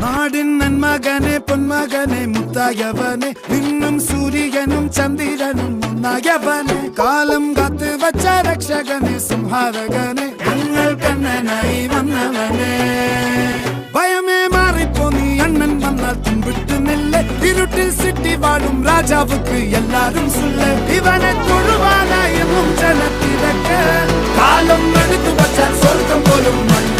നാടിൻ നന്മകനെ പൊന്മകനെ മുത്തായവനെ നിന്നും സൂര്യനും ചന്ദ്രനും ഒന്നായവനെ കാലം കാത്ത് വച്ച രക്ഷകനെ സംഹാരകനെ ഞങ്ങൾ കണ്ണനായി വന്നവനെ ഭയമേ മാറിപ്പോ നീ അണ്ണൻ വന്നാൽ തുമ്പിട്ട് നെല്ല് ഇരുട്ടിൽ സിറ്റി വാഴും രാജാവുക്ക് എല്ലാരും സുല്ല് ഇവനെ തൊഴുവാനായും ജനത്തിരക്ക് കാലം എടുത്തു വച്ചാൽ സ്വർഗം പോലും മണ്ണ